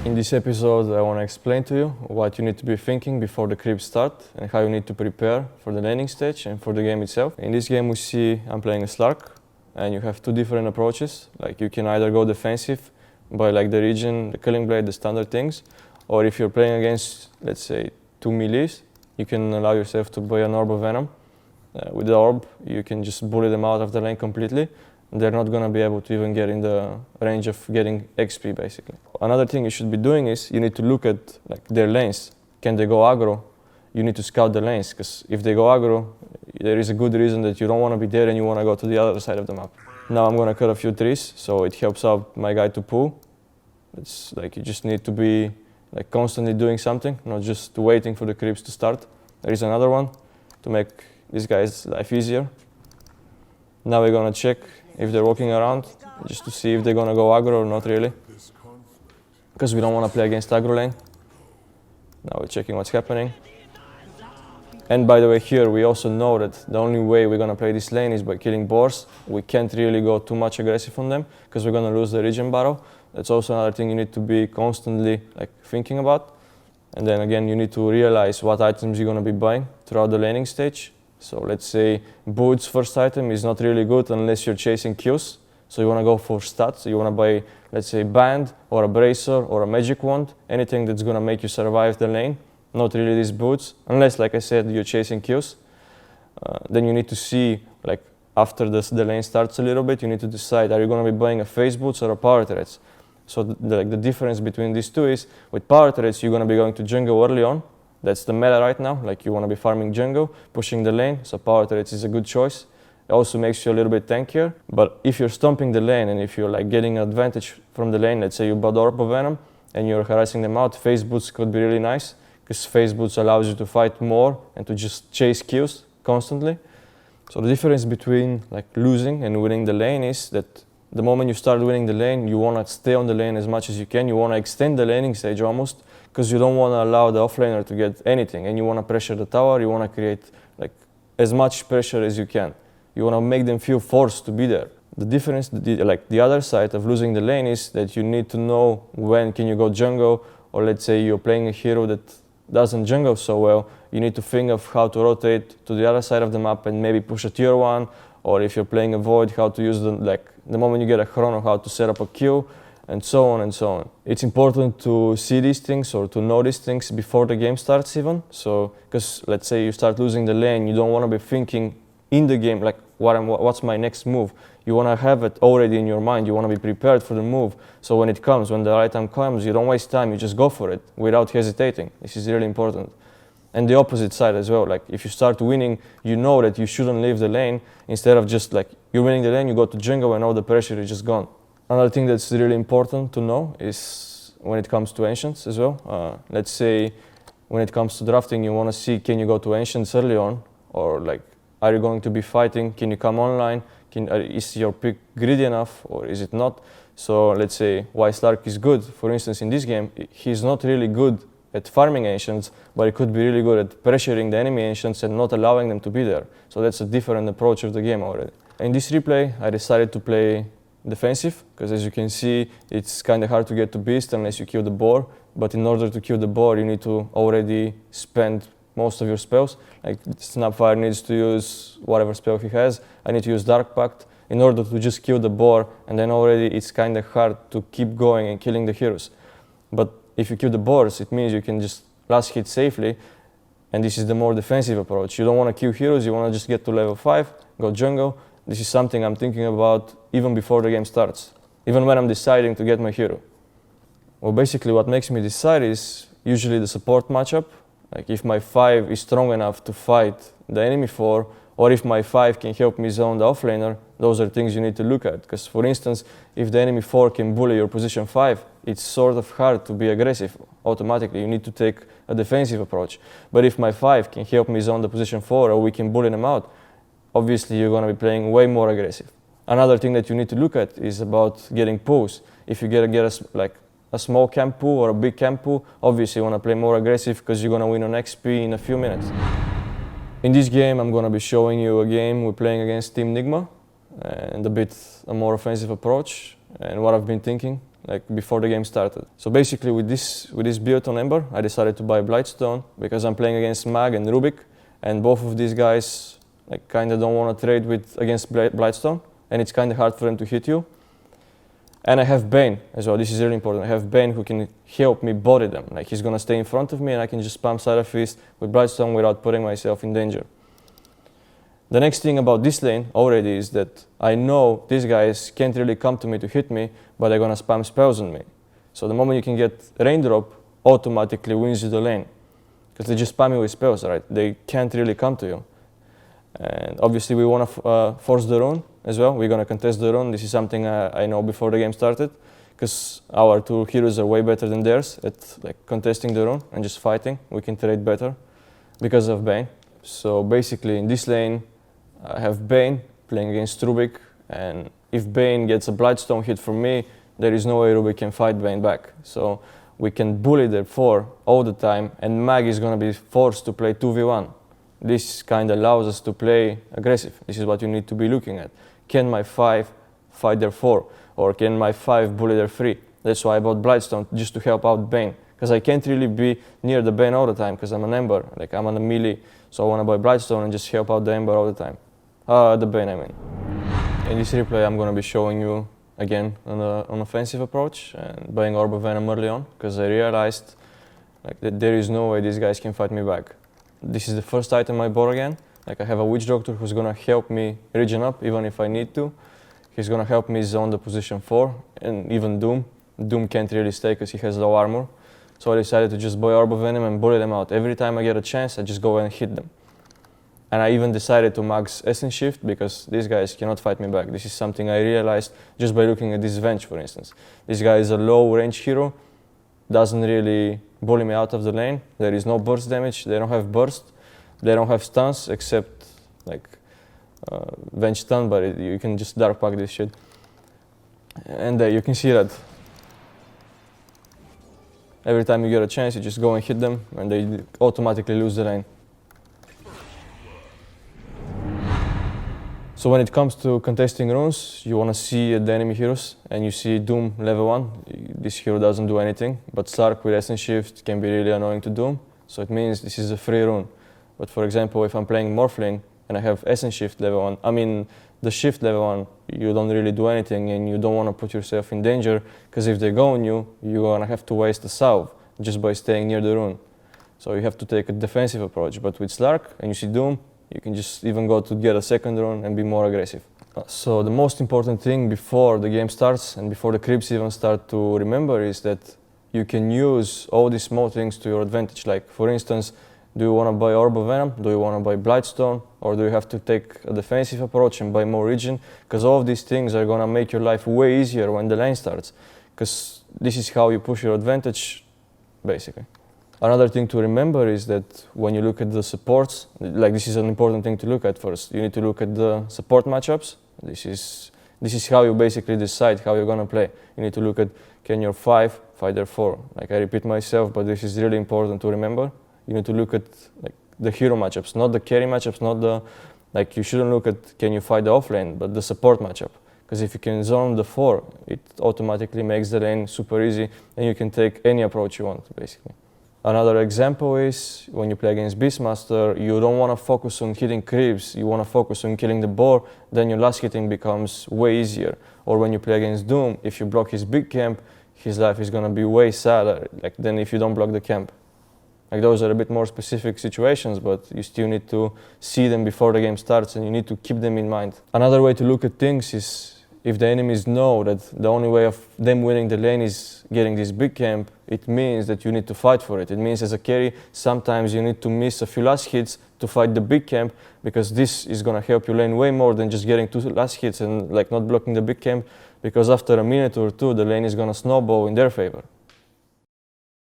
In this episode, I want to explain to you what you need to be thinking before the creeps start and how you need to prepare for the laning stage and for the game itself. In this game, we see I'm playing a Slark, and you have two different approaches. Like, you can either go defensive by like the regen, the killing blade, the standard things, or if you're playing against, let's say, two melees, you can allow yourself to buy an orb of venom. With the orb, you can just bully them out of the lane completely. They're not going to be able to even get in the range of getting XP, basically. Another thing you should be doing is you need to look at like their lanes. Can they go aggro? You need to scout the lanes, because if they go aggro, there is a good reason that you don't want to be there and you want to go to the other side of the map. Now I'm going to cut a few trees, so it helps out my guy to pull. It's like you just need to be like constantly doing something, not just waiting for the creeps to start. There is another one to make this guy's life easier. Now we're going to check if they're walking around, just to see if they're going to go aggro or not really, because we don't want to play against aggro lane. Now we're checking what's happening. And by the way, here we also know that the only way we're going to play this lane is by killing boars. We can't really go too much aggressive on them, because we're going to lose the regen battle. That's also another thing you need to be constantly like thinking about. And then again, you need to realize what items you're going to be buying throughout the laning stage. So let's say boots first item is not really good unless you're chasing kills. So you want to go for stats. You want to buy, let's say, band or a bracer or a magic wand, anything that's going to make you survive the lane. Not really these boots, unless, like I said, you're chasing kills. Then you need to see, like, after the lane starts a little bit, you need to decide, are you going to be buying a phase boots or a power threads? So the difference between these two is, with power threads, you're going to be going to jungle early on. That's the meta right now. Like, you want to be farming jungle, pushing the lane, so power threads is a good choice. It also makes you a little bit tankier. But if you're stomping the lane and if you're like getting an advantage from the lane, let's say you bought Orb of Venom and you're harassing them out, phase boots could be really nice, because phase boots allows you to fight more and to just chase kills constantly. So the difference between like losing and winning the lane is that the moment you start winning the lane, you want to stay on the lane as much as you can. You want to extend the laning stage almost, because you don't want to allow the offlaner to get anything, and you want to pressure the tower. You want to create like as much pressure as you can. You want to make them feel forced to be there. The difference, the other side of losing the lane is that you need to know when can you go jungle, or let's say you're playing a hero that doesn't jungle so well. You need to think of how to rotate to the other side of the map and maybe push a tier 1, or if you're playing a void, how to use the moment you get a chrono, how to set up a Q, and so on and so on. It's important to see these things or to know these things before the game starts even. So, because let's say you start losing the lane, you don't want to be thinking in the game like what's my next move. You want to have it already in your mind. You want to be prepared for the move. So when it comes, when the right time comes, you don't waste time. You just go for it without hesitating. This is really important. And the opposite side as well. Like, if you start winning, you know that you shouldn't leave the lane. Instead of just like you're winning the lane, you go to jungle and all the pressure is just gone. Another thing that's really important to know is when it comes to ancients as well. Let's say when it comes to drafting, you want to see, can you go to ancients early on, or like, are you going to be fighting? Can you come online? Is your pick greedy enough, or is it not? So let's say why Slark is good. For instance, in this game, he's not really good at farming ancients, but he could be really good at pressuring the enemy ancients and not allowing them to be there. So that's a different approach of the game already. In this replay, I decided to play defensive, because as you can see, it's kind of hard to get to beast unless you kill the boar. But in order to kill the boar, you need to already spend most of your spells. Like, Snapfire needs to use whatever spell he has. I need to use Dark Pact in order to just kill the boar, and then already it's kind of hard to keep going and killing the heroes. But if you kill the boars, it means you can just last hit safely, and this is the more defensive approach. You don't want to kill heroes, you want to just get to level 5, go jungle. This is something I'm thinking about even before the game starts, even when I'm deciding to get my hero. Well, basically what makes me decide is usually the support matchup. Like, if my 5 is strong enough to fight the enemy 4, or if my 5 can help me zone the offlaner, those are things you need to look at. Because, for instance, if the enemy 4 can bully your position 5, it's sort of hard to be aggressive automatically. You need to take a defensive approach. But if my 5 can help me zone the position 4, or we can bully them out, obviously you're going to be playing way more aggressive. Another thing that you need to look at is about getting pulls. If you get a small camp pool or a big camp pool, obviously you want to play more aggressive, because you're going to win on XP in a few minutes. In this game, I'm going to be showing you a game we're playing against Team Nigma, and a bit a more offensive approach. And what I've been thinking, like before the game started. So basically with this build on Ember, I decided to buy Blightstone because I'm playing against Mag and Rubik, and both of these guys like kind of don't want to trade against Blightstone, and it's kind of hard for them to hit you. And I have Bane as well. This is really important. I have Bane who can help me body them. Like he's gonna stay in front of me, and I can just spam Side of Fist with Blightstone without putting myself in danger. The next thing about this lane already is that I know these guys can't really come to me to hit me, but they're gonna spam spells on me. So the moment you can get Raindrop, automatically wins you the lane. Because they just spam you with spells, right? They can't really come to you. And obviously we wanna force the rune as well. We're gonna contest the rune. This is something I know before the game started, because our two heroes are way better than theirs at like contesting the rune and just fighting. We can trade better because of Bane. So basically in this lane, I have Bane playing against Rubik, and if Bane gets a Blightstone hit from me, there is no way Rubik can fight Bane back. So we can bully their 4 all the time, and Mag is going to be forced to play 2v1. This kind of allows us to play aggressive. This is what you need to be looking at. Can my 5 fight their 4, or can my 5 bully their 3? That's why I bought Blightstone, just to help out Bane. Because I can't really be near the Bane all the time, because I'm an Ember, like I'm on a melee, so I want to buy Blightstone and just help out the Ember all the time. The Bane, I mean. In this replay, I'm going to be showing you again an offensive approach and buying Orb of Venom early on, because I realized like that there is no way these guys can fight me back. This is the first item I bought again. Like I have a Witch Doctor who's going to help me regen up even if I need to. He's going to help me zone the position 4, and even Doom. Doom can't really stay because he has low armor. So I decided to just buy Orb of Venom and bully them out. Every time I get a chance, I just go and hit them. And I even decided to max Essence Shift because these guys cannot fight me back. This is something I realized just by looking at this Venge, for instance. This guy is a low range hero, doesn't really bully me out of the lane. There is no burst damage, they don't have burst, they don't have stuns except like Venge stun, but you can just dark pack this shit. And you can see that every time you get a chance, you just go and hit them and they automatically lose the lane. So when it comes to contesting runes, you want to see the enemy heroes, and you see Doom level 1. This hero doesn't do anything, but Sark with Essence Shift can be really annoying to Doom, so it means this is a free rune. But for example, if I'm playing Morphling and I have Essence Shift level 1, I mean the Shift level 1, you don't really do anything and you don't want to put yourself in danger, because if they go on you, you're going to have to waste a salve just by staying near the rune. So you have to take a defensive approach, but with Slark and you see Doom, you can just even go to get a second rune and be more aggressive. So the most important thing before the game starts and before the creeps even start to remember is that you can use all these small things to your advantage. Like for instance, do you want to buy Orb of Venom? Do you want to buy Blightstone? Or do you have to take a defensive approach and buy more regen? Because all of these things are going to make your life way easier when the lane starts. Because this is how you push your advantage, basically. Another thing to remember is that when you look at the supports, like this is an important thing to look at first. You need to look at the support matchups. This is how you basically decide how you're gonna play. You need to look at, can your 5 fight their 4? Like I repeat myself, but this is really important to remember. You need to look at like the hero matchups, not the carry matchups, not the, like you shouldn't look at can you fight the offlane, but the support matchup. Because if you can zone the 4, it automatically makes the lane super easy and you can take any approach you want, basically. Another example is when you play against Beastmaster, you don't want to focus on hitting creeps, you want to focus on killing the boar, then your last hitting becomes way easier. Or when you play against Doom, if you block his big camp, his life is going to be way sadder than if you don't block the camp. Like those are a bit more specific situations, but you still need to see them before the game starts and you need to keep them in mind. Another way to look at things is if the enemies know that the only way of them winning the lane is getting this big camp, it means that you need to fight for it. It means as a carry, sometimes you need to miss a few last hits to fight the big camp, because this is going to help you lane way more than just getting 2 last hits and like not blocking the big camp, because after a minute or 2, the lane is going to snowball in their favor.